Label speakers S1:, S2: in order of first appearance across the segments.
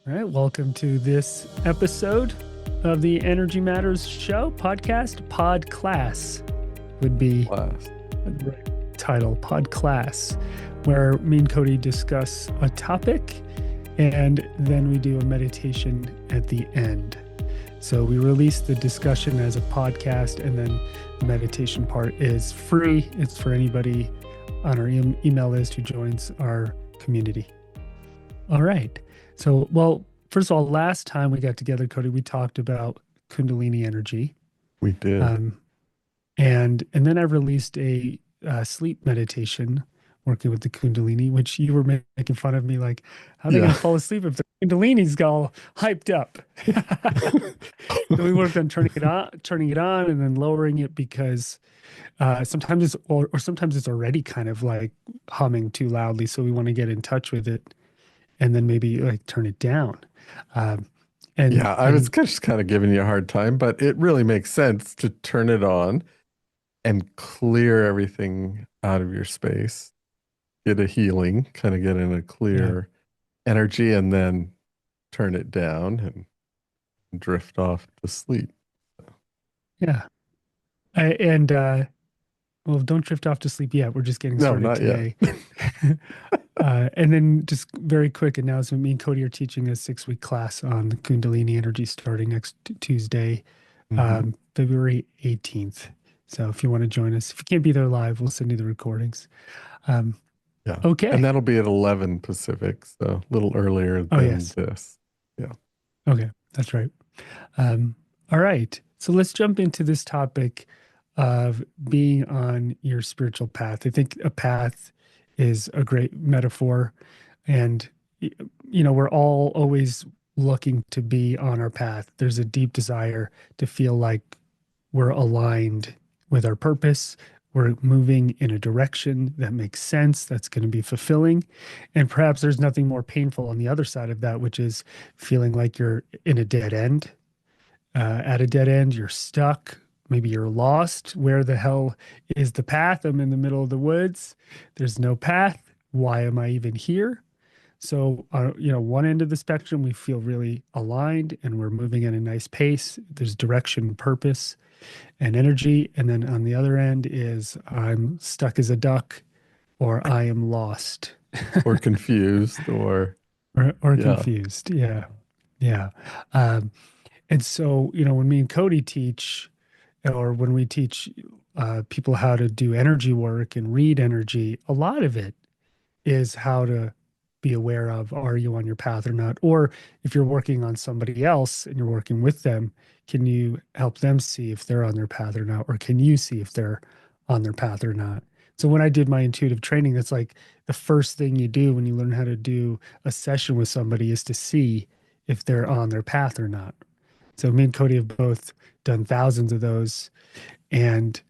S1: All right, welcome to this episode of the Energy Matters Show podcast. Pod Class would be
S2: Class.
S1: the right title, Pod Class, where me and Cody discuss a topic and then we do a meditation at the end. So we release the discussion as a podcast, and then the meditation part is free. It's for anybody on our email list who joins our community. All right. So, well, first of all, last time we got together, Cody, we talked about Kundalini energy.
S2: We did.
S1: And then I released a sleep meditation working with the Kundalini, which you were making fun of me, like, how are they going to fall asleep if the Kundalini's all hyped up? So we worked on turning it on, and then lowering it because sometimes sometimes it's already kind of like humming too loudly. So we want to get in touch with it and then maybe like turn it down.
S2: I was just kind of giving you a hard time, but it really makes sense to turn it on and clear everything out of your space, get a healing, kind of get in a clear energy, and then turn it down and drift off to sleep.
S1: Yeah. Well, don't drift off to sleep yet. We're just getting started today. And then just very quick announcement, me and Cody are teaching a 6-week class on the Kundalini energy starting next Tuesday, February 18th. So if you want to join us, if you can't be there live, we'll send you the recordings. Okay.
S2: And that'll be at 11 Pacific, so a little earlier than this. Yeah.
S1: Okay, that's right. All right. So let's jump into this topic of being on your spiritual path. I think a path is a great metaphor, and we're all always looking to be on our path. There's a deep desire to feel like we're aligned with our purpose. We're moving in a direction that makes sense, that's going to be fulfilling. And perhaps there's nothing more painful on the other side of that, which is feeling like you're in a dead end. At a dead end, you're stuck. Maybe you're lost. Where the hell is the path? I'm in the middle of the woods. There's no path. Why am I even here? So, one end of the spectrum, we feel really aligned and we're moving at a nice pace. There's direction, purpose, and energy. And then on the other end is I'm stuck as a duck, or I am lost.
S2: Or confused, or
S1: confused. Yeah. Yeah. And so, when me and Cody teach, or when we teach people how to do energy work and read energy, a lot of it is how to be aware of, are you on your path or not? Or if you're working on somebody else and you're working with them, can you help them see if they're on their path or not? Or can you see if they're on their path or not? So when I did my intuitive training, that's like the first thing you do when you learn how to do a session with somebody is to see if they're on their path or not. So me and Cody have both done thousands of those, and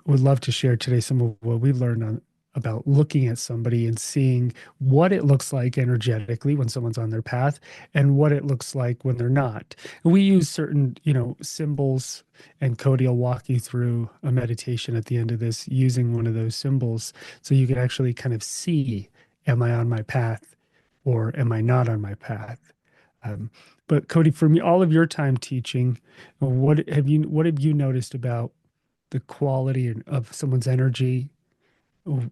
S1: would love to share today some of what we've learned about looking at somebody and seeing what it looks like energetically when someone's on their path and what it looks like when they're not. And we use certain, symbols, and Cody will walk you through a meditation at the end of this using one of those symbols so you can actually kind of see, am I on my path or am I not on my path? But Cody, for me, all of your time teaching, what have you noticed about the quality of someone's energy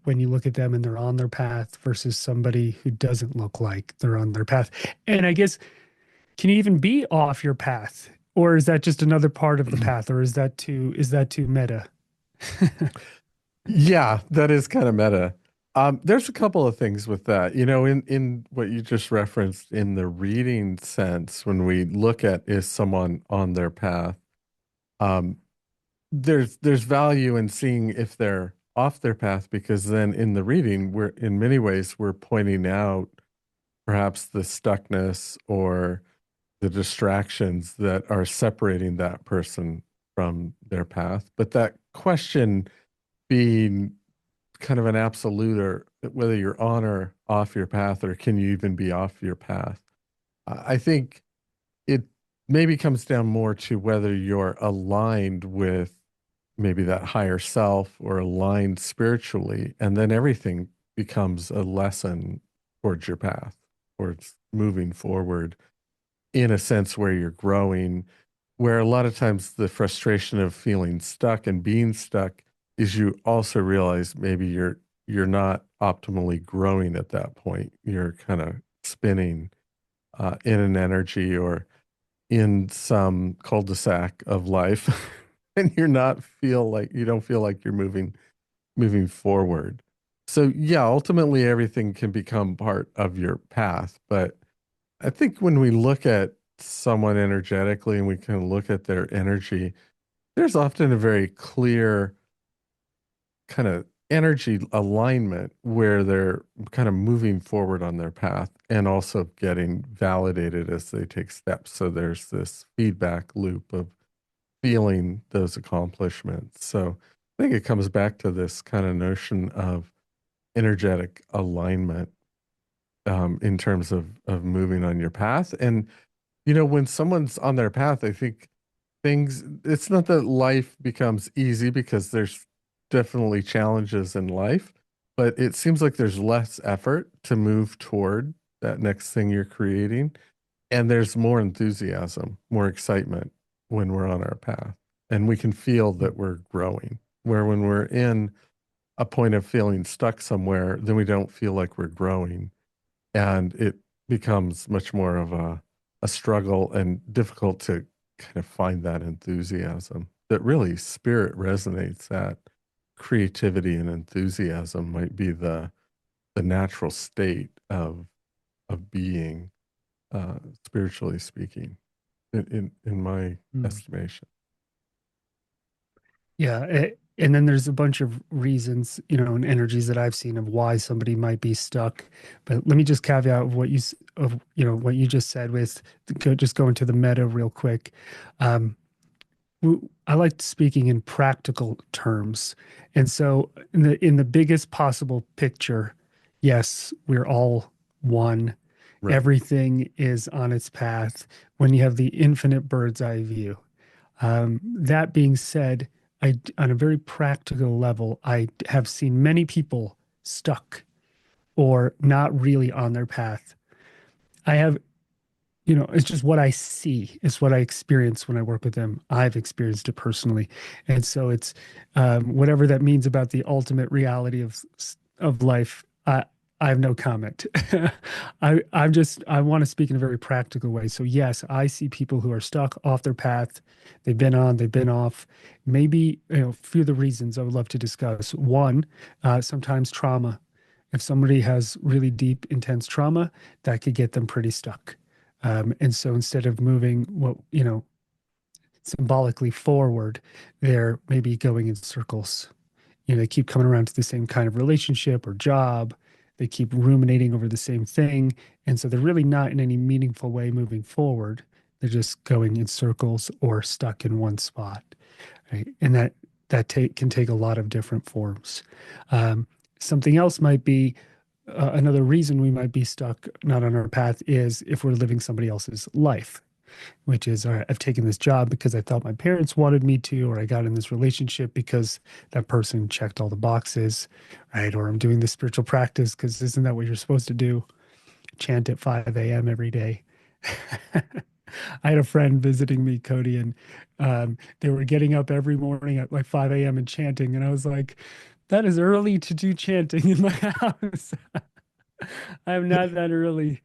S1: when you look at them and they're on their path versus somebody who doesn't look like they're on their path? And I guess, can you even be off your path, or is that just another part of the path, or is that too meta?
S2: Yeah, that is kind of meta. There's a couple of things with that. In what you just referenced in the reading sense, when we look at is someone on their path, there's value in seeing if they're off their path, because then in the reading, in many ways we're pointing out perhaps the stuckness or the distractions that are separating that person from their path. But that question being kind of an absolute, or whether you're on or off your path, or can you even be off your path? I think it maybe comes down more to whether you're aligned with maybe that higher self or aligned spiritually, and then everything becomes a lesson towards your path, towards moving forward in a sense where you're growing, where a lot of times the frustration of feeling stuck and being stuck is you also realize maybe you're not optimally growing at that point. You're kind of spinning in an energy or in some cul-de-sac of life, and you don't feel like you're moving forward. So yeah, ultimately everything can become part of your path, but I think when we look at someone energetically and we can look at their energy, there's often a very clear kind of energy alignment where they're kind of moving forward on their path and also getting validated as they take steps. So there's this feedback loop of feeling those accomplishments. So I think it comes back to this kind of notion of energetic alignment in terms of moving on your path. And when someone's on their path, I think it's not that life becomes easy because there's definitely challenges in life, but it seems like there's less effort to move toward that next thing you're creating. And there's more enthusiasm, more excitement when we're on our path. And we can feel that we're growing. Where when we're in a point of feeling stuck somewhere, then we don't feel like we're growing. And it becomes much more of a struggle and difficult to kind of find that enthusiasm that really spirit resonates. That creativity and enthusiasm might be the natural state of being, spiritually speaking, in my
S1: Mm.
S2: estimation.
S1: Yeah. And then there's a bunch of reasons, and energies that I've seen of why somebody might be stuck. But let me just caveat of what you just said with just going to the meta real quick. Um, I like speaking in practical terms. And so in the biggest possible picture, yes, we're all one.
S2: Right.
S1: Everything is on its path when you have the infinite bird's eye view. That being said, on a very practical level, I have seen many people stuck or not really on their path. I have, it's just what I see. It's what I experience when I work with them. I've experienced it personally, and so it's whatever that means about the ultimate reality of life. I have no comment. I want to speak in a very practical way. So yes, I see people who are stuck off their path. They've been on, they've been off. Maybe a few of the reasons I would love to discuss. One, sometimes trauma. If somebody has really deep, intense trauma, that could get them pretty stuck. And so instead of moving symbolically forward, they're maybe going in circles. They keep coming around to the same kind of relationship or job. They keep ruminating over the same thing. And so they're really not in any meaningful way moving forward. They're just going in circles or stuck in one spot. Right. And that can take a lot of different forms. Something else might be another reason we might be stuck not on our path is if we're living somebody else's life, which is, all right, I've taken this job because I thought my parents wanted me to, or I got in this relationship because that person checked all the boxes, right? Or I'm doing this spiritual practice because isn't that what you're supposed to do? Chant at 5 a.m. every day. I had a friend visiting me, Cody, and they were getting up every morning at like 5 a.m. and chanting. And I was like, that is early to do chanting in my house. I am not that early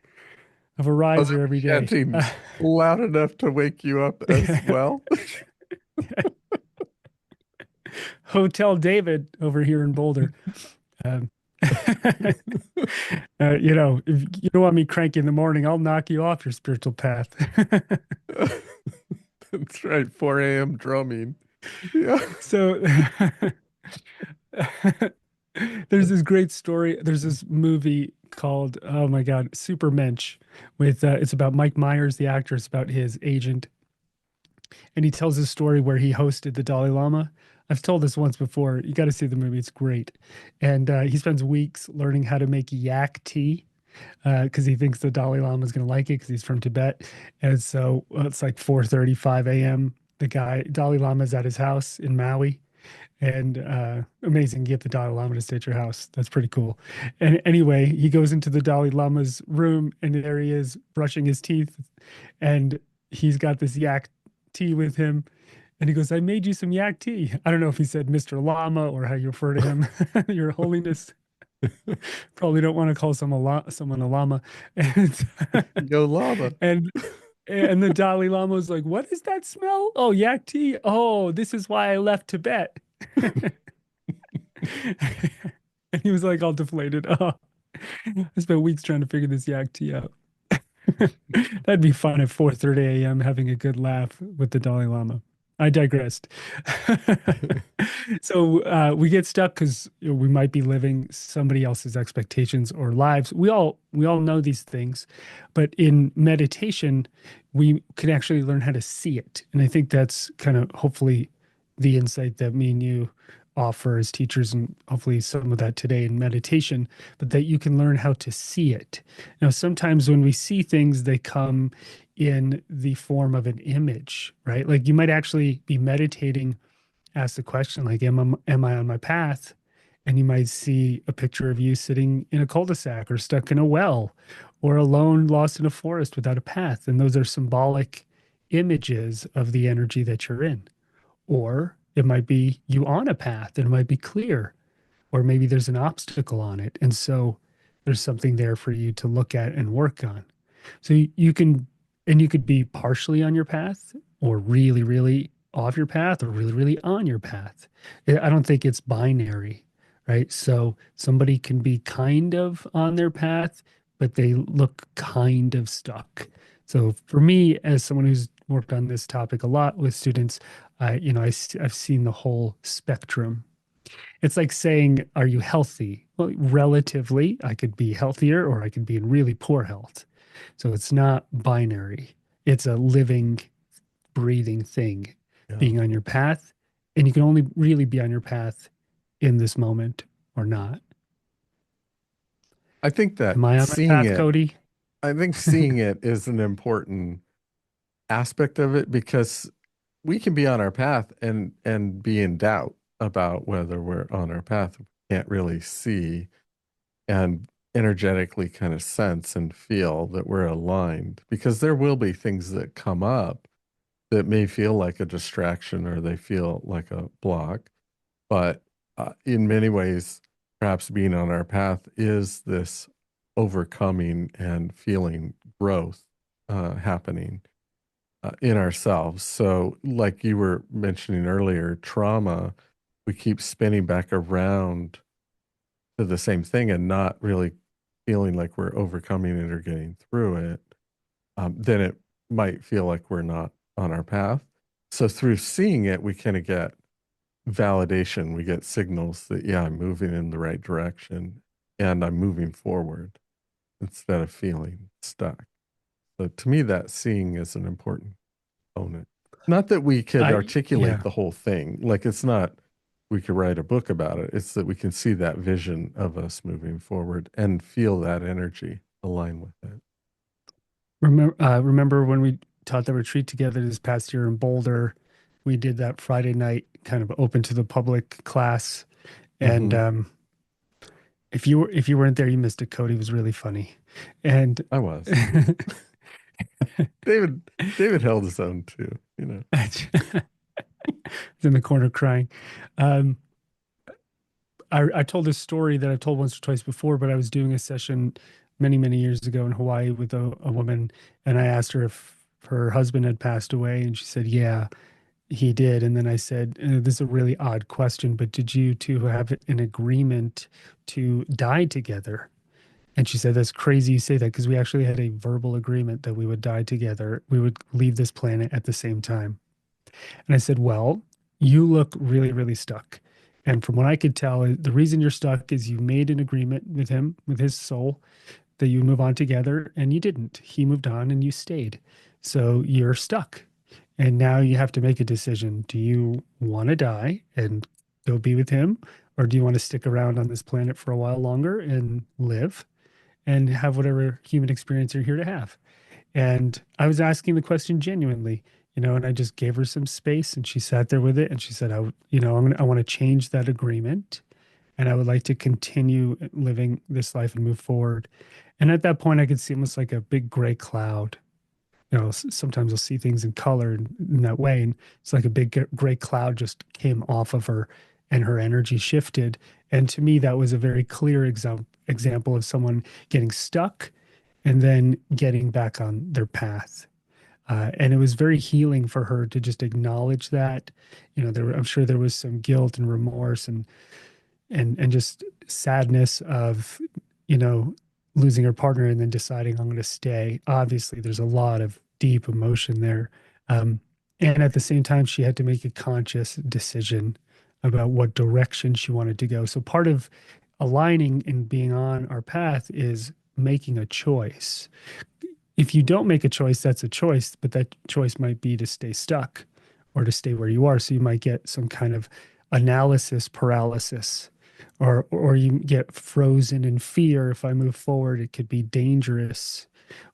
S1: of a
S2: Oh, they
S1: riser every
S2: were
S1: day.
S2: chanting loud enough to wake you up as well.
S1: Hotel David over here in Boulder. Um, if you don't want me cranky in the morning, I'll knock you off your spiritual path.
S2: That's right, 4 a.m. drumming. Yeah.
S1: So there's this great story. There's this movie called, oh my God, Supermensch with it's about Mike Myers, the actor. It's about his agent. And he tells this story where he hosted the Dalai Lama. I've told this once before. You got to see the movie. It's great. And he spends weeks learning how to make yak tea because he thinks the Dalai Lama is going to like it because he's from Tibet. And so it's like 4:35 a.m. The guy, Dalai Lama, is at his house in Maui. And amazing, get the Dalai Lama to stay at your house. That's pretty cool. And anyway, he goes into the Dalai Lama's room, and there he is brushing his teeth, and he's got this yak tea with him. And he goes, I made you some yak tea. I don't know if he said Mr. Lama or how you refer to him, Your Holiness. Probably don't want to call someone a lama. And
S2: Yo, lava.
S1: and and the Dalai Lama was like, "What is that smell? Oh, yak tea. Oh, this is why I left Tibet." And he was like all deflated. Oh, I spent weeks trying to figure this yak tea out. That'd be fun at 4:30 a.m. having a good laugh with the Dalai Lama. I digressed. So we get stuck because we might be living somebody else's expectations or lives. We all know these things, but in meditation, we can actually learn how to see it. And I think that's kind of hopefully the insight that me and you offer as teachers, and hopefully some of that today in meditation, but that you can learn how to see it. Now, sometimes when we see things, they come in the form of an image, right? Like you might actually be meditating, ask the question like, am I on my path? And you might see a picture of you sitting in a cul-de-sac or stuck in a well or alone, lost in a forest without a path. And those are symbolic images of the energy that you're in. Or it might be you on a path and it might be clear, or maybe there's an obstacle on it. And so there's something there for you to look at and work on. So you can, and you could be partially on your path or really, really off your path or really, really on your path. I don't think it's binary, right? So somebody can be kind of on their path, but they look kind of stuck. So for me, as someone who's worked on this topic a lot with students, I've seen the whole spectrum. It's like saying, are you healthy? Well, relatively, I could be healthier or I could be in really poor health. So it's not binary. It's a living, breathing thing
S2: Yeah.
S1: being on your path. And you can only really be on your path in this moment or not.
S2: I think that
S1: Am I on my
S2: seeing
S1: path,
S2: it,
S1: Cody?
S2: I think seeing it is an important aspect of it because we can be on our path and be in doubt about whether we're on our path. We can't really see and energetically kind of sense and feel that we're aligned because there will be things that come up that may feel like a distraction or they feel like a block. But in many ways, perhaps being on our path is this overcoming and feeling growth happening in ourselves. So, like you were mentioning earlier, trauma, we keep spinning back around to the same thing and not really feeling like we're overcoming it or getting through it. Then it might feel like we're not on our path. So, through seeing it, we kind of get validation. We get signals that, yeah, I'm moving in the right direction and I'm moving forward instead of feeling stuck. So, to me, that seeing is an important component. Not that we could articulate
S1: Yeah.
S2: the whole thing. Like it's not we could write a book about it. It's that we can see that vision of us moving forward and feel that energy align with it.
S1: Remember when we taught the retreat together this past year in Boulder? We did that Friday night, kind of open to the public class. And
S2: Hmm.
S1: if you weren't there, you missed it. Cody was really funny, and
S2: I was. David David held his own too, you know.
S1: he's in the corner crying. Um, I told this story that I've told once or twice before, but I was doing a session many, many years ago in Hawaii with a woman, and I asked her if her husband had passed away, and she said, "Yeah, he did." And then I said, "This is a really odd question, but did you two have an agreement to die together?" And she said, "That's crazy you say that because we actually had a verbal agreement that we would die together. We would leave this planet at the same time." And I said, "Well, you look really, really stuck. And from what I could tell, the reason you're stuck is you made an agreement with him, with his soul, that you move on together, and you didn't. He moved on and you stayed. So you're stuck. And now you have to make a decision. Do you want to die and go be with him? Or do you want to stick around on this planet for a while longer and live and have whatever human experience you're here to have?" And I was asking the question genuinely. and I just gave her some space and she sat there with it and she said, I want to change that agreement and I would like to continue living this life and move forward. And at that point, I could see almost like a big gray cloud. Sometimes I'll see things in color in that way. And it's like a big gray cloud just came off of her and her energy shifted. And to me, that was a very clear example of someone getting stuck and then getting back on their path. And it was very healing for her to just acknowledge that. I'm sure there was some guilt and remorse and just sadness of, you know, losing her partner and then deciding I'm going to stay. Obviously, there's a lot of deep emotion there. Um, and at the same time, she had to make a conscious decision about what direction she wanted to go. So part of aligning and being on our path is making a choice. If you don't make a choice, that's a choice, but that choice might be to stay stuck or to stay where you are. So you might get some kind of analysis paralysis, or you get frozen in fear. If I move forward, it could be dangerous,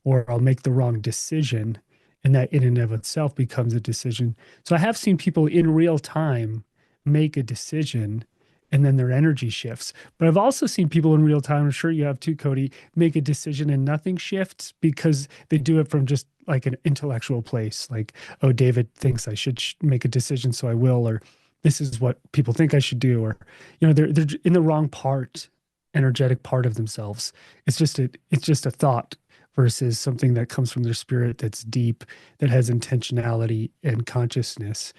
S1: or I'll make the wrong decision. And that in and of itself becomes a decision. So I have seen people in real time make a decision and then their energy shifts. But I've also seen people in real time, I'm sure you have too, Cody, make a decision and nothing shifts because they do it from just like an intellectual place. Like, oh, David thinks I should make a decision, so I will, or this is what people think I should do, or they're in the wrong part, energetic part of themselves. It's just a thought versus something that comes from their spirit that's deep, that has intentionality and consciousness.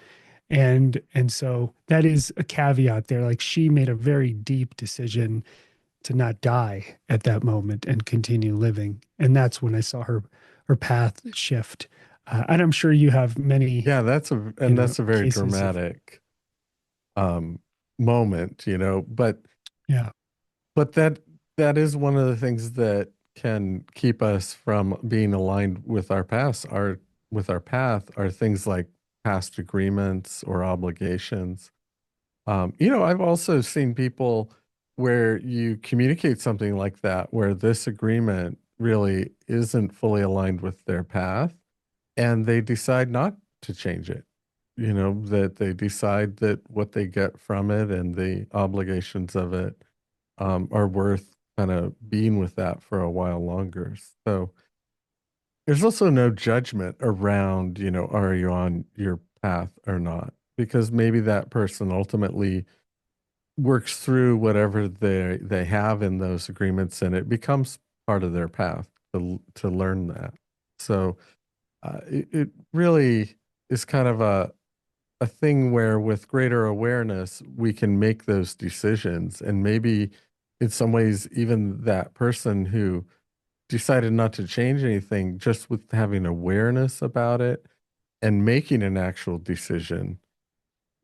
S1: And so that is a caveat there. Like she made a very deep decision to not die at that moment and continue living. And that's when I saw her path shift. And I'm sure you have many,
S2: Yeah, that's a very
S1: cases of,
S2: dramatic um moment, but
S1: yeah.
S2: but that is one of the things that can keep us from being aligned with our past, our with our path, are things like past agreements or obligations. I've also seen people where you communicate something like that, where this agreement really isn't fully aligned with their path, and they decide not to change it. That they decide that what they get from it and the obligations of it are worth kind of being with that for a while longer. So there's also no judgment around, are you on your path or not? Because maybe that person ultimately works through whatever they have in those agreements, and it becomes part of their path to learn that. So it really is kind of a thing where with greater awareness we can make those decisions, and maybe in some ways even that person who decided not to change anything, just with having awareness about it and making an actual decision,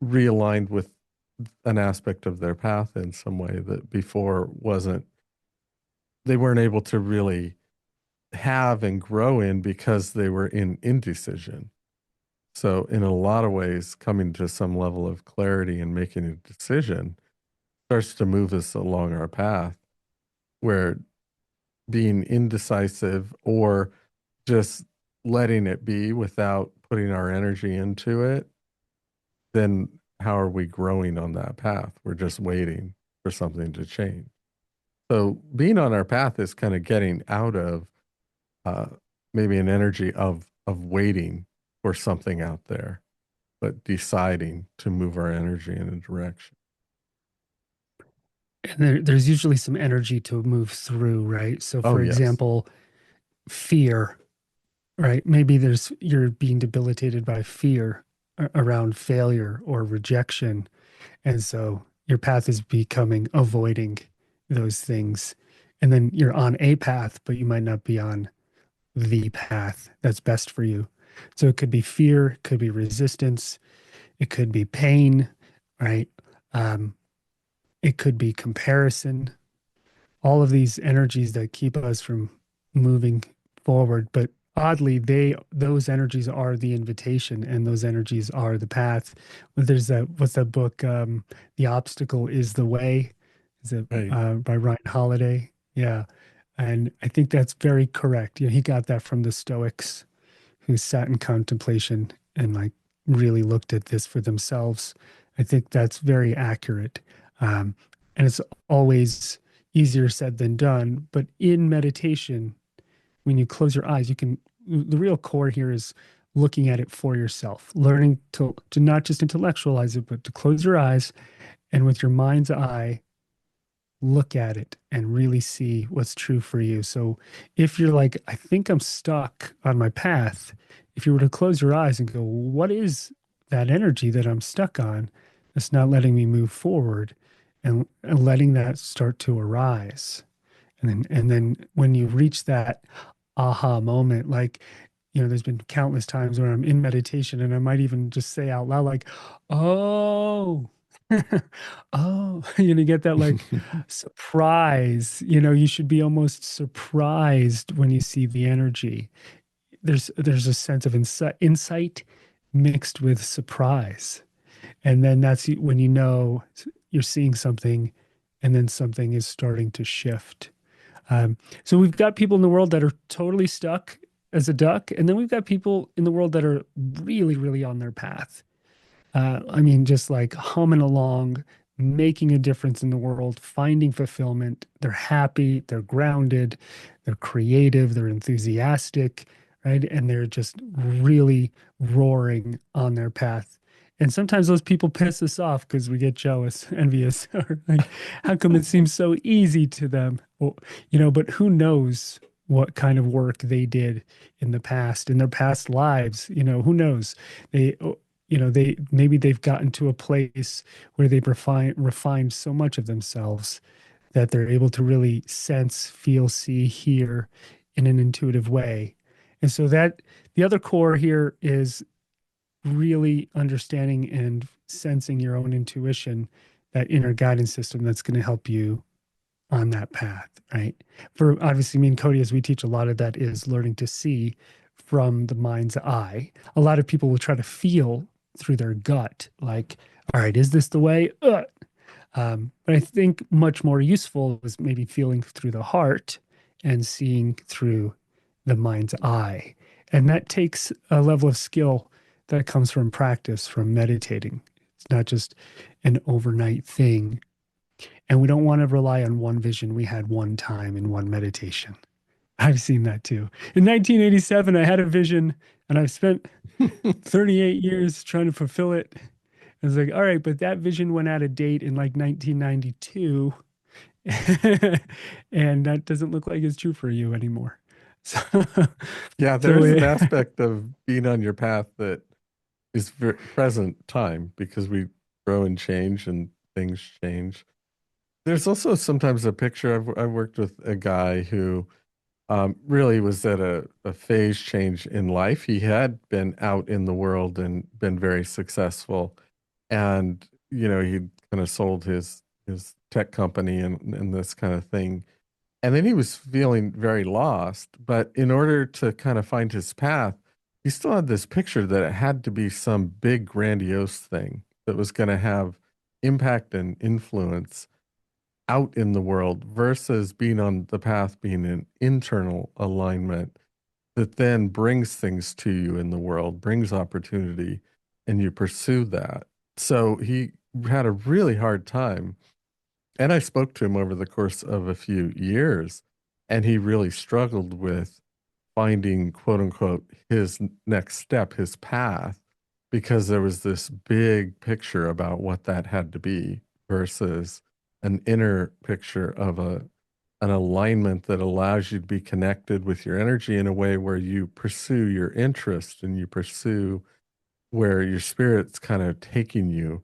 S2: realigned with an aspect of their path in some way that before wasn't, they weren't able to really have and grow in because they were in indecision. So in a lot of ways, coming to some level of clarity and making a decision starts to move us along our path, where being indecisive or just letting it be without putting our energy into it, then how are we growing on that path? We're just waiting for something to change. So being on our path is kind of getting out of uh, maybe an energy of waiting for something out there, but deciding to move our energy in a direction.
S1: And there's usually some energy to move through, right? So
S2: Oh,
S1: for
S2: yes.
S1: example, fear, right? Maybe you're being debilitated by fear around failure or rejection. And so your path is becoming avoiding those things. And then you're on a path, but you might not be on the path that's best for you. So it could be fear, it could be resistance, it could be pain, right? Um, it could be comparison, all of these energies that keep us from moving forward. But oddly, those energies are the invitation and those energies are the path. There's that, what's that book? The Obstacle is the Way. Is it
S2: Right.
S1: by Ryan Holiday? Yeah. And I think that's very correct. He got that from the Stoics who sat in contemplation and like really looked at this for themselves. I think that's very accurate. Um, and it's always easier said than done. But in meditation, when you close your eyes, you can, the real core here is looking at it for yourself, learning to not just intellectualize it, but to close your eyes and with your mind's eye, look at it and really see what's true for you. So if you're like, I think I'm stuck on my path, if you were to close your eyes and go, what is that energy that I'm stuck on that's not letting me move forward, and letting that start to arise. And then when you reach that aha moment, like, there's been countless times where I'm in meditation and I might even just say out loud, like, oh, oh, get that like surprise. You should be almost surprised when you see the energy. There's a sense of insight mixed with surprise. And then that's when you're seeing something and then something is starting to shift. So we've got people in the world that are totally stuck as a duck, and then we've got people in the world that are really, really on their path. I mean, just like humming along, making a difference in the world, finding fulfillment. They're happy, they're grounded, they're creative, they're enthusiastic, right? And they're just really roaring on their path. And sometimes those people piss us off because we get jealous, envious, or like, how come it seems so easy to them? Well, but who knows what kind of work they did in the past, in their past lives? Who knows? They they maybe they've gotten to a place where they've refined so much of themselves that they're able to really sense, feel, see, hear in an intuitive way. And so that the other core here is really understanding and sensing your own intuition, that inner guidance system that's going to help you on that path, right? For obviously, me and Cody, as we teach, a lot of that is learning to see from the mind's eye. A lot of people will try to feel through their gut, like, all right, is this the way? But I think much more useful is maybe feeling through the heart and seeing through the mind's eye. And that takes a level of skill that comes from practice, from meditating. It's not just an overnight thing. And we don't want to rely on one vision we had one time in one meditation. I've seen that too. In 1987, I had a vision and I've spent 38 years trying to fulfill it. I was like, all right, but that vision went out of date in like 1992. And that doesn't look like it's true for you anymore. So,
S2: Yeah, there
S1: so
S2: is an
S1: it,
S2: aspect of being on your path that is present time because we grow and change and things change. There's also sometimes a picture. I've worked with a guy who really was at a phase change in life. He had been out in the world and been very successful, and he kind of sold his tech company and this kind of thing. And then he was feeling very lost. But in order to kind of find his path, he still had this picture that it had to be some big, grandiose thing that was going to have impact and influence out in the world versus being on the path, being an internal alignment that then brings things to you in the world, brings opportunity, and you pursue that. So he had a really hard time. And I spoke to him over the course of a few years, and he really struggled with finding, quote unquote, his next step, his path, because there was this big picture about what that had to be versus an inner picture of an alignment that allows you to be connected with your energy in a way where you pursue your interest and you pursue where your spirit's kind of taking you,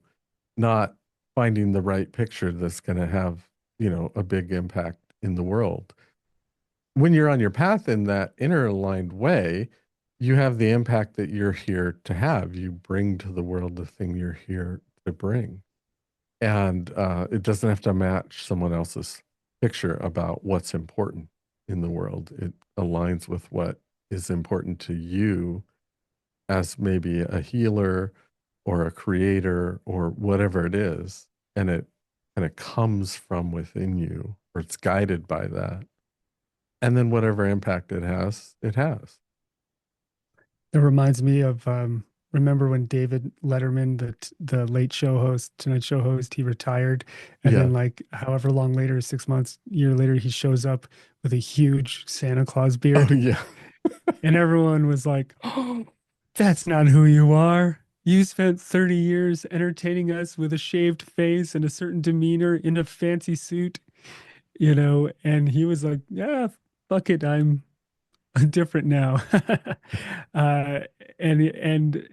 S2: not finding the right picture that's going to have, a big impact in the world. When you're on your path in that inner aligned way, you have the impact that you're here to have. You bring to the world the thing you're here to bring. And it doesn't have to match someone else's picture about what's important in the world. It aligns with what is important to you as maybe a healer or a creator or whatever it is. And it kind of comes from within you, or it's guided by that. And then whatever impact it has, it has.
S1: reminds me of remember when David Letterman, the late show host, Tonight Show host, he retired, and
S2: Yeah.
S1: then like however long later, 6 months, year later, he shows up with a huge Santa Claus
S2: Oh,
S1: beard,
S2: yeah.
S1: and everyone was like, "Oh, that's not who you are. You spent 30 years entertaining us with a shaved face and a certain demeanor in a fancy suit, you know." And he was like, "Yeah, fuck it, I'm different now." uh, and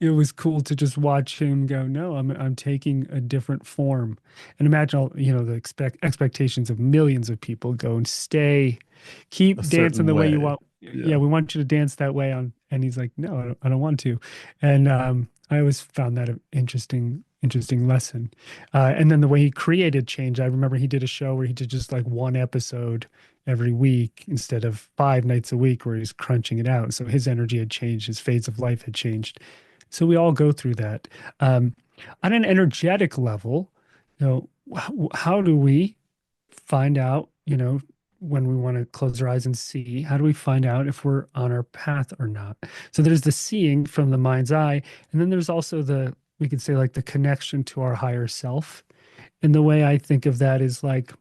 S1: it was cool to just watch him go, no, I'm taking a different form. And imagine all, the expectations of millions of people go and stay,
S2: A
S1: keep dancing
S2: certain
S1: the way you
S2: way.
S1: want. Yeah,
S2: Yeah.
S1: we want you to dance that way on. And he's like, no, I don't want to. And I always found that an interesting lesson. And then the way he created change, I remember he did a show where he did just like one episode every week instead of 5 nights a week where he's crunching it out. So his energy had changed, his phase of life had changed. So we all go through that. Um, on an energetic level, how do we find out, when we want to close our eyes and see, how do we find out if we're on our path or not? So there's the seeing from the mind's eye, and then there's also we could say like the connection to our higher self. And the way I think of that is like,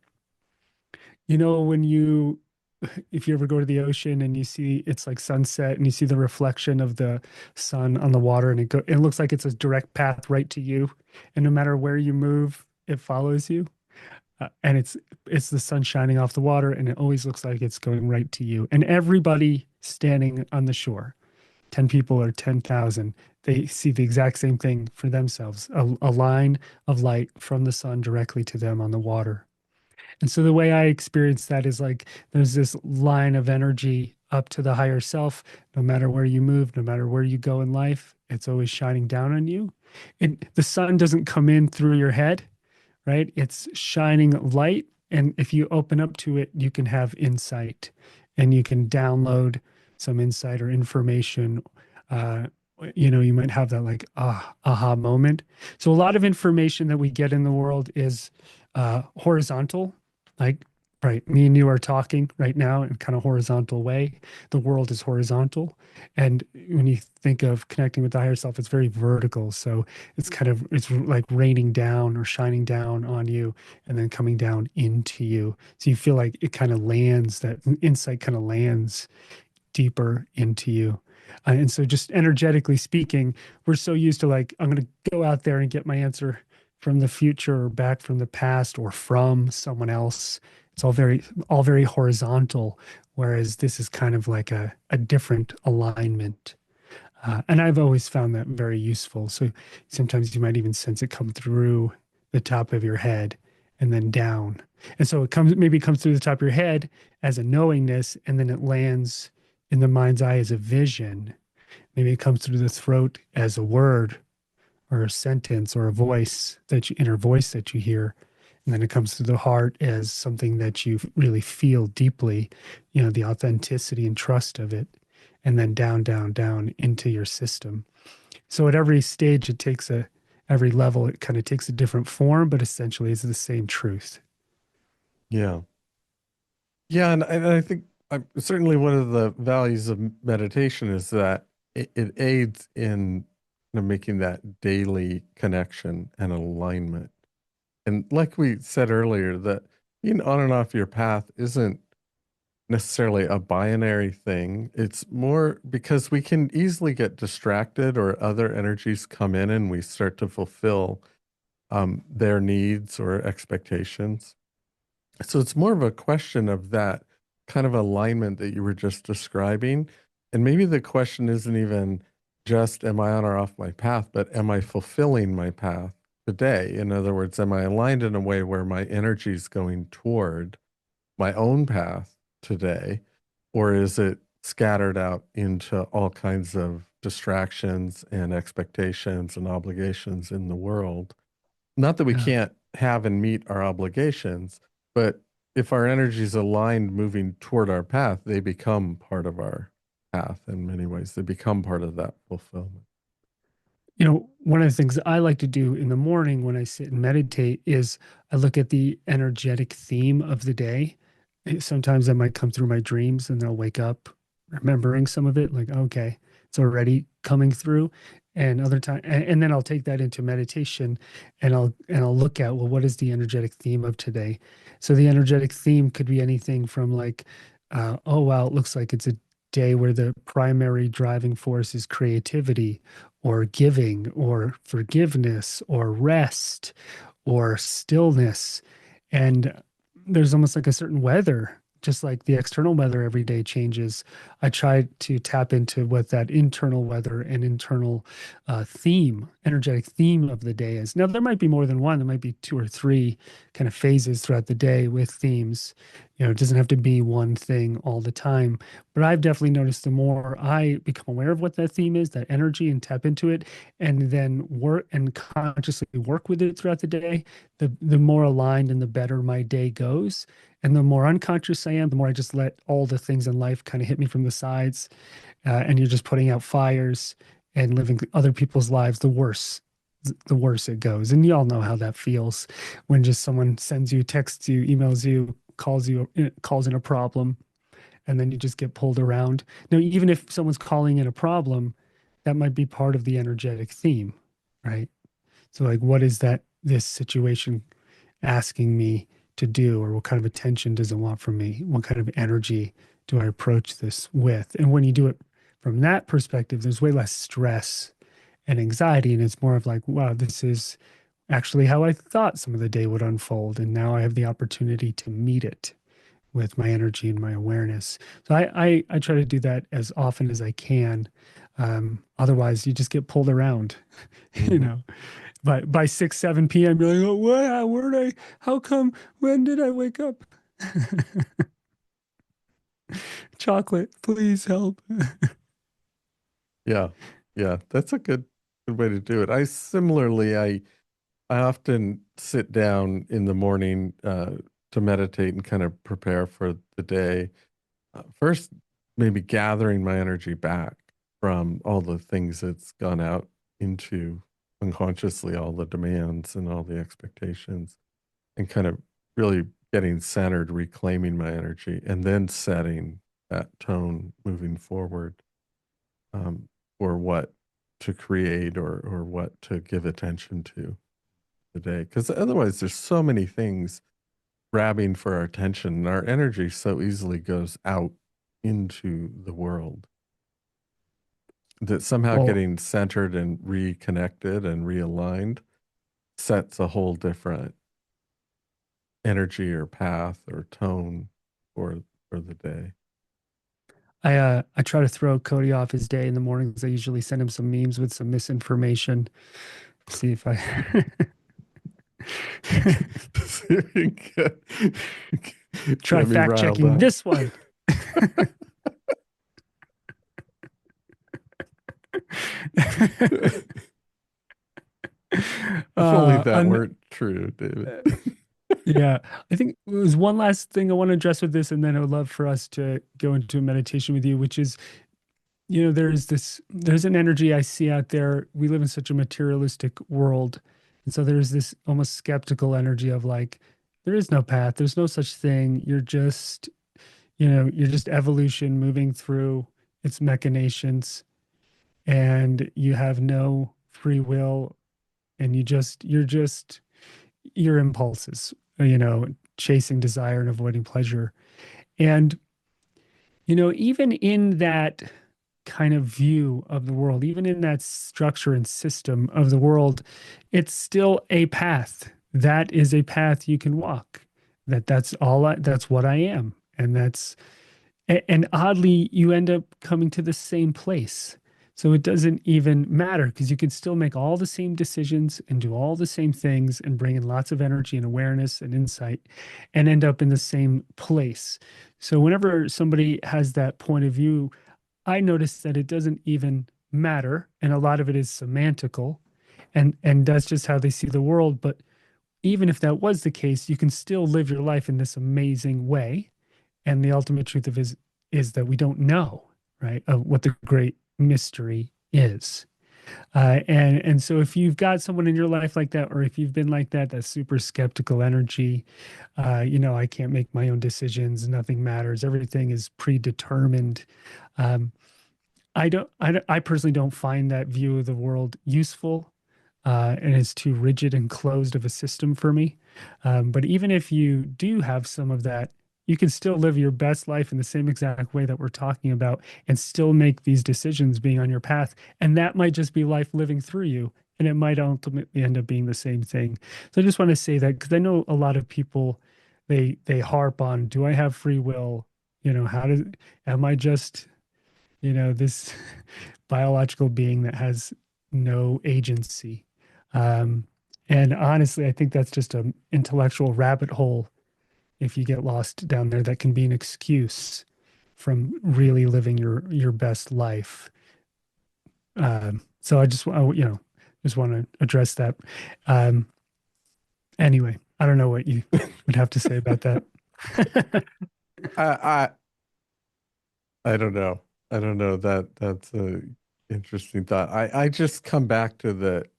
S1: when if you ever go to the ocean and you see it's like sunset and you see the reflection of the sun on the water and it looks like it's a direct path right to you, and no matter where you move it follows you, and it's the sun shining off the water and it always looks like it's going right to you, and everybody standing on the shore, 10 people or 10,000, they see the exact same thing for themselves, a line of light from the sun directly to them on the water. And so the way I experience that is like there's this line of energy up to the higher self. No matter where you move, no matter where you go in life, it's always shining down on you. And the sun doesn't come in through your head, right? It's shining light. And if you open up to it, you can have insight and you can download some insight or information. Uh, you might have that like aha moment. So a lot of information that we get in the world is horizontal, like right, me and you are talking right now in kind of horizontal way. The world is horizontal, and when you think of connecting with the higher self, it's very vertical. So it's like raining down or shining down on you and then coming down into you. So you feel like it kind of lands, that insight kind of lands deeper into you. And so, just energetically speaking, we're so used to like, I'm going to go out there and get my answer from the future or back from the past or from someone else. It's all very horizontal, whereas this is kind of like a different alignment. And I've always found that very useful. So sometimes you might even sense it come through the top of your head and then down. And so maybe it comes through the top of your head as a knowingness, and then it lands in the mind's eye as a vision. Maybe it comes through the throat as a word or a sentence or a inner voice that you hear. And then it comes through the heart as something that you really feel deeply, the authenticity and trust of it. And then down, down, down into your system. So at every stage, every level, it kind of takes a different form, but essentially it's the same truth.
S2: Yeah. Yeah. And I think certainly one of the values of meditation is that it aids in making that daily connection and alignment. And like we said earlier, that being on and off your path isn't necessarily a binary thing. It's more because we can easily get distracted or other energies come in and we start to fulfill their needs or expectations. So it's more of a question of that kind of alignment that you were just describing. And maybe the question isn't even just, am I on or off my path, but am I fulfilling my path today? In other words, am I aligned in a way where my energy is going toward my own path today? Or is it scattered out into all kinds of distractions and expectations and obligations in the world? Not that we
S1: Yeah.
S2: can't have and meet our obligations, but if our energy is aligned moving toward our path, they become part of our path in many ways. They become part of that fulfillment.
S1: One of the things I like to do in the morning when I sit and meditate is I look at the energetic theme of the day. Sometimes that might come through my dreams and I'll wake up remembering some of it, like, okay, it's already coming through, and other time, and then I'll take that into meditation, and I'll look at, well, what is the energetic theme of today? So the energetic theme could be anything from like, oh wow, it looks like it's a day where the primary driving force is creativity or giving or forgiveness or rest or stillness. And there's almost like a certain weather, just like the external weather every day changes. I try to tap into what that internal weather and internal theme, energetic theme of the day is. Now, there might be more than one, there might be two or three kind of phases throughout the day with themes. It doesn't have to be one thing all the time. But I've definitely noticed the more I become aware of what that theme is, that energy, and tap into it, and then work and consciously work with it throughout the day, the more aligned and the better my day goes. And the more unconscious I am, the more I just let all the things in life kind of hit me from the sides. And you're just putting out fires and living other people's lives, the worse it goes. And you all know how that feels when just someone sends you, texts you, emails you, calls in a problem, and then you just get pulled around. Now, even if someone's calling in a problem, that might be part of the energetic theme, right? So, like, what is this situation asking me to do, or what kind of attention does it want from me? What kind of energy do I approach this with? And when you do it from that perspective, there's way less stress and anxiety. And it's more of like, wow, this is actually how I thought some of the day would unfold. And now I have the opportunity to meet it with my energy and my awareness. So I try to do that as often as I can. Otherwise, you just get pulled around, you
S2: Mm-hmm.
S1: know. But by 6, 7 p.m., you're like, oh, what? Where did I? How come? When did I wake up? Chocolate, please help.
S2: Yeah. Yeah. That's a good way to do it. I often sit down in the morning to meditate and kind of prepare for the day. First, maybe gathering my energy back from all the things that's gone out into unconsciously, all the demands and all the expectations, and kind of really getting centered, reclaiming my energy, and then setting that tone moving forward, for what to create, or what to give attention to today. Because otherwise, there's so many things grabbing for our attention, and our energy so easily goes out into the world, that somehow
S1: Well,
S2: getting centered and reconnected and realigned sets a whole different energy or path or tone for the day.
S1: I try to throw Cody off his day in the mornings. I usually send him some memes with some misinformation. See if I
S2: get,
S1: try
S2: get me
S1: fact
S2: riled
S1: checking
S2: up.
S1: this one.
S2: If only that
S1: Un
S2: weren't true, David.
S1: Yeah, I think there's one last thing I want to address with this, and then I would love for us to go into a meditation with you, which is, there's an energy I see out there. We live in such a materialistic world. And so there's this almost skeptical energy of like, there is no path, there's no such thing. You're just evolution moving through its machinations, and you have no free will, and you're just your impulses, chasing desire and avoiding pleasure. And, even in that kind of view of the world, even in that structure and system of the world, it's still a path. That is a path you can walk. That's what I am. And oddly, you end up coming to the same place. So it doesn't even matter because you can still make all the same decisions and do all the same things and bring in lots of energy and awareness and insight and end up in the same place. So whenever somebody has that point of view, I notice that it doesn't even matter. And a lot of it is semantical, and that's just how they see the world. But even if that was the case, you can still live your life in this amazing way. And the ultimate truth of is that we don't know, right, of what the great mystery is. And so if you've got someone in your life like that, or if you've been like that, that super skeptical energy, I can't make my own decisions, nothing matters, everything is predetermined. Um, I personally don't find that view of the world useful, and it's too rigid and closed of a system for me. But even if you do have some of that, you can still live your best life in the same exact way that we're talking about and still make these decisions being on your path. And that might just be life living through you. And it might ultimately end up being the same thing. So I just want to say that because I know a lot of people, they harp on, do I have free will? How does, am I just, this biological being that has no agency? Um, and honestly, I think that's just an intellectual rabbit hole if you get lost down there that can be an excuse from really living your best life. So I just just want to address that. Um, anyway, I don't know what you would have to say about that.
S2: I I don't know. I don't know. That's a interesting thought. I just come back to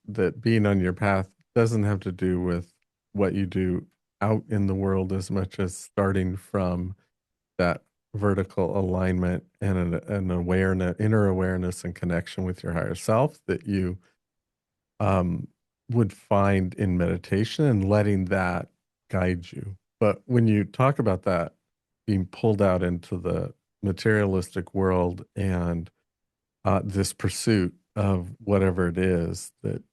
S2: that being on your path doesn't have to do with what you do out in the world as much as starting from that vertical alignment and an awareness, inner awareness and connection with your higher self that you um would find in meditation and letting that guide you. But when you talk about that being pulled out into the materialistic world and this pursuit of whatever it is that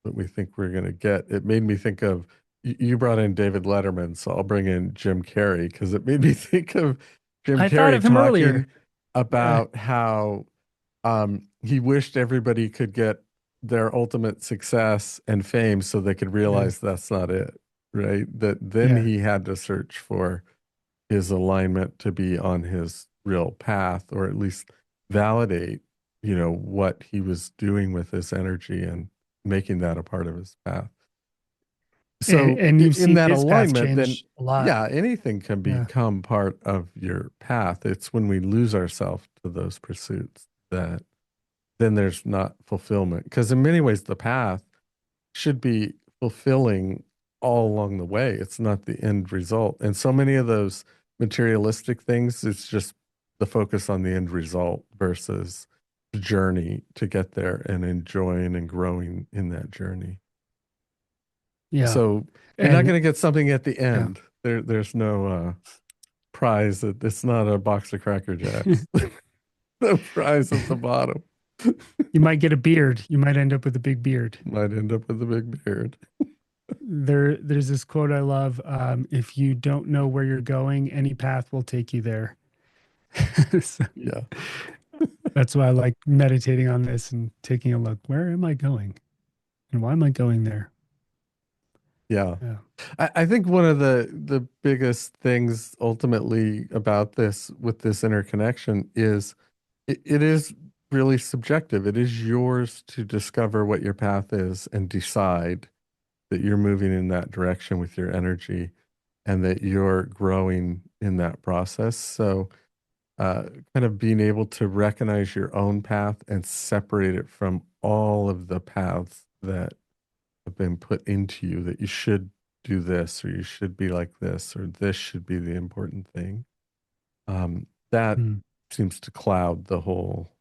S2: we think we're going to get, it made me think of you brought in David Letterman, so I'll bring in Jim Carrey because it made me think of Jim
S1: I thought
S2: Carrey
S1: of him
S2: talking
S1: earlier. Yeah,
S2: about how he wished everybody could get their ultimate success and fame so they could
S1: yeah,
S2: realize that's not it, right? That then
S1: yeah.
S2: he had to search for his alignment to be on his real path, or at least validate, what he was doing with his energy and making that a part of his path. So
S1: And you've
S2: in
S1: seen
S2: that
S1: his path
S2: alignment, then
S1: change a lot.
S2: yeah, anything can
S1: Yeah,
S2: become part of your path. It's when we lose ourselves to those pursuits that then there's not fulfillment. Because in many ways, the path should be fulfilling all along the way. It's not the end result. And so many of those materialistic things, it's just the focus on the end result versus the journey to get there and enjoying and growing in that journey.
S1: yeah.
S2: So you're not
S1: And
S2: going to get something at the
S1: yeah,
S2: end. There's no prize. It's not a box of Cracker Jacks. No prize at the bottom.
S1: you might get a beard. You might end up with a big beard.
S2: Might end up with a big beard.
S1: There's this quote I love. If you don't know where you're going, any path will take you there. So
S2: Yeah.
S1: that's why I like meditating on this and taking a look. Where am I going? And why am I going there?
S2: Yeah.
S1: Yeah.
S2: I think one of the biggest things ultimately about this with this interconnection is it is really subjective. It is yours to discover what your path is and decide that you're moving in that direction with your energy and that you're growing in that process. So kind of being able to recognize your own path and separate it from all of the paths that have been put into you that you should do this or you should be like this or this should be the important thing. That
S1: Mm,
S2: seems to cloud the whole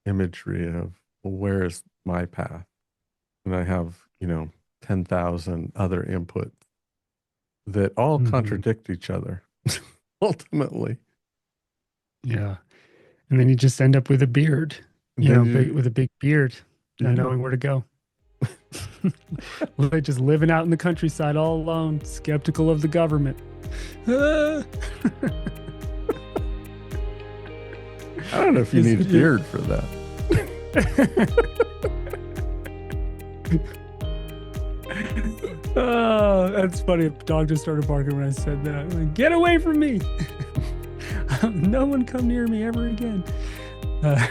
S2: imagery of, well, where is my path? And I have, 10,000 other inputs that all
S1: mhm.
S2: contradict each other ultimately.
S1: Yeah. And then you just end up with a beard,
S2: And then
S1: with a big beard, not
S2: yeah.
S1: knowing where to go. Like just living out in the countryside all alone, skeptical of the government. Ah.
S2: I don't know if you
S1: Just,
S2: need a
S1: yeah.
S2: beard for that.
S1: Oh, that's funny. A dog just started barking when I said that. Like, get away from me. No one come near me ever again. Uh,